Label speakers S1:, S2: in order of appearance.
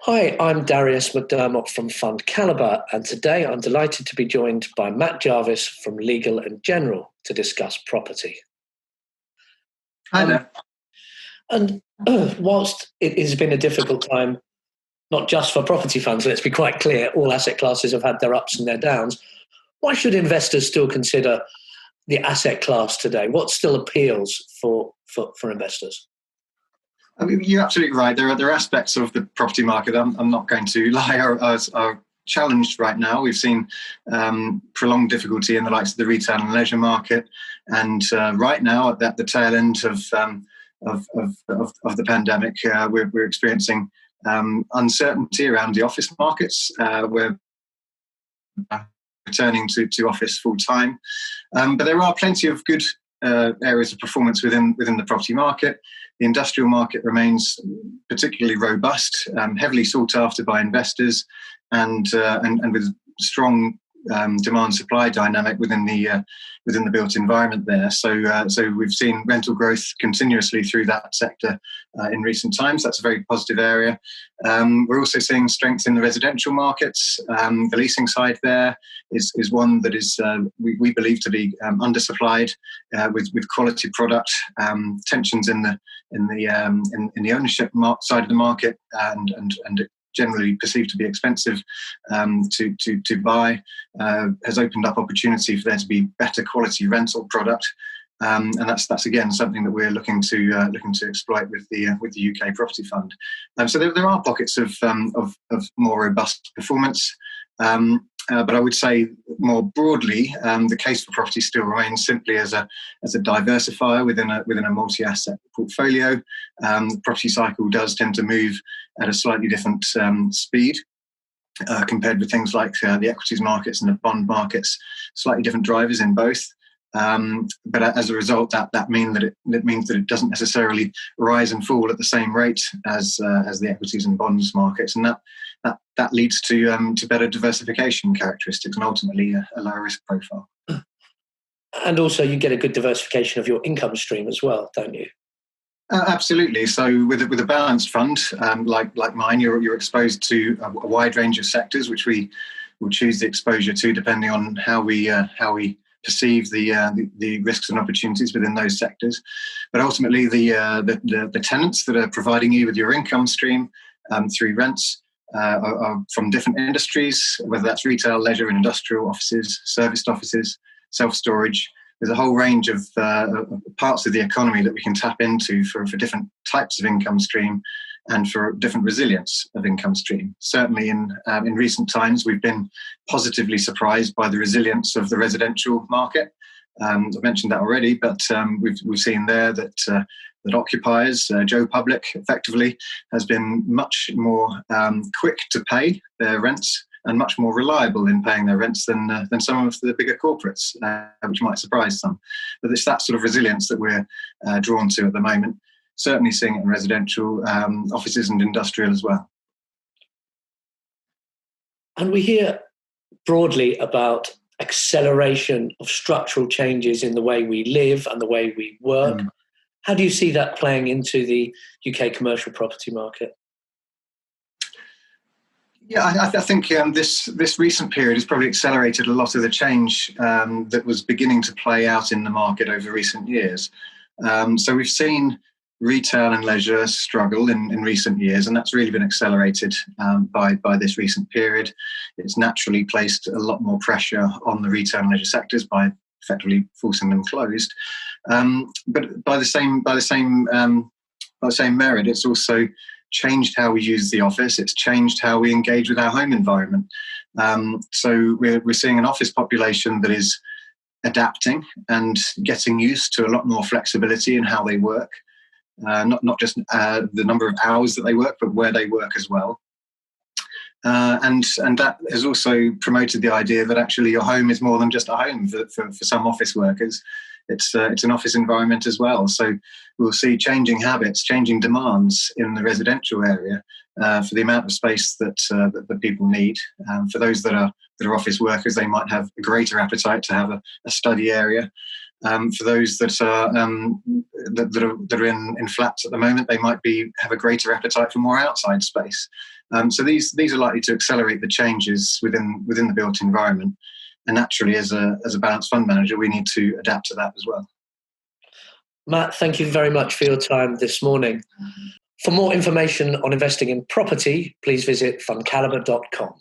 S1: Hi, I'm Darius McDermott from Fund Calibre, and today I'm delighted to be joined by Matt Jarvis from Legal and General to discuss property.
S2: Hi there.
S1: And whilst it has been a difficult time, not just for property funds, let's be quite clear, all asset classes have had their ups and their downs. Why should investors still consider the asset class today? What still appeals for investors?
S2: I mean, you're absolutely right. There are aspects of the property market, I'm not going to lie, are challenged right now. We've seen prolonged difficulty in the likes of the retail and leisure market. And right now, at the tail end of the pandemic, we're experiencing uncertainty around the office markets. We're returning to office full time. But there are plenty of good areas of performance within the property market. The industrial market remains particularly robust, heavily sought after by investors, and with strong demand-supply dynamic within the built environment there. So we've seen rental growth continuously through that sector in recent times. That's a very positive area. We're also seeing strength in the residential markets. The leasing side there is one that is we believe to be undersupplied with quality product. Tensions in the ownership side of the market and generally perceived to be expensive to buy, has opened up opportunity for there to be better quality rental product, and that's again something that we're looking to exploit with the UK Property Fund. So there are pockets of more robust performance. But I would say more broadly, the case for property still remains simply as a diversifier within a multi-asset portfolio. The property cycle does tend to move at a slightly different speed compared with things like the equities markets and the bond markets. Slightly different drivers in both. But as a result, that means that it doesn't necessarily rise and fall at the same rate as the equities and bonds markets, and that leads to better diversification characteristics and ultimately a lower risk profile.
S1: And also, you get a good diversification of your income stream as well, don't you?
S2: Absolutely. So with a balanced fund like mine, you're exposed to a wide range of sectors, which we will choose the exposure to depending on how we perceive the risks and opportunities within those sectors. But ultimately, the tenants that are providing you with your income stream through rents are from different industries, whether that's retail, leisure, and industrial offices, serviced offices, self-storage. There's a whole range of parts of the economy that we can tap into for different types of income stream and for different resilience of income stream. Certainly in recent times, we've been positively surprised by the resilience of the residential market. I've mentioned that already, but we've seen there that occupiers, Joe Public, effectively has been much more quick to pay their rents and much more reliable in paying their rents than some of the bigger corporates, which might surprise some. But it's that sort of resilience that we're drawn to at the moment. Certainly seeing it in residential, offices and industrial as well.
S1: And we hear broadly about acceleration of structural changes in the way we live and the way we work. How do you see that playing into the UK commercial property market?
S2: Yeah, I think this recent period has probably accelerated a lot of the change that was beginning to play out in the market over recent years. So we've seen retail and leisure struggle in recent years, and that's really been accelerated by this recent period. It's naturally placed a lot more pressure on the retail and leisure sectors by effectively forcing them closed. But by the same merit, it's also changed how we use the office. It's changed how we engage with our home environment. So we're seeing an office population that is adapting and getting used to a lot more flexibility in how they work. Not just the number of hours that they work, but where they work as well. And that has also promoted the idea that actually your home is more than just a home for some office workers. It's an office environment as well. So we'll see changing habits, changing demands in the residential area for the amount of space that people need. For those that are office workers, they might have a greater appetite to have a study area. For those that are in flats at the moment, they might have a greater appetite for more outside space. So these are likely to accelerate the changes within the built environment. And naturally, as a balanced fund manager, we need to adapt to that as well.
S1: Matt, thank you very much for your time this morning. For more information on investing in property, please visit fundcalibre.com.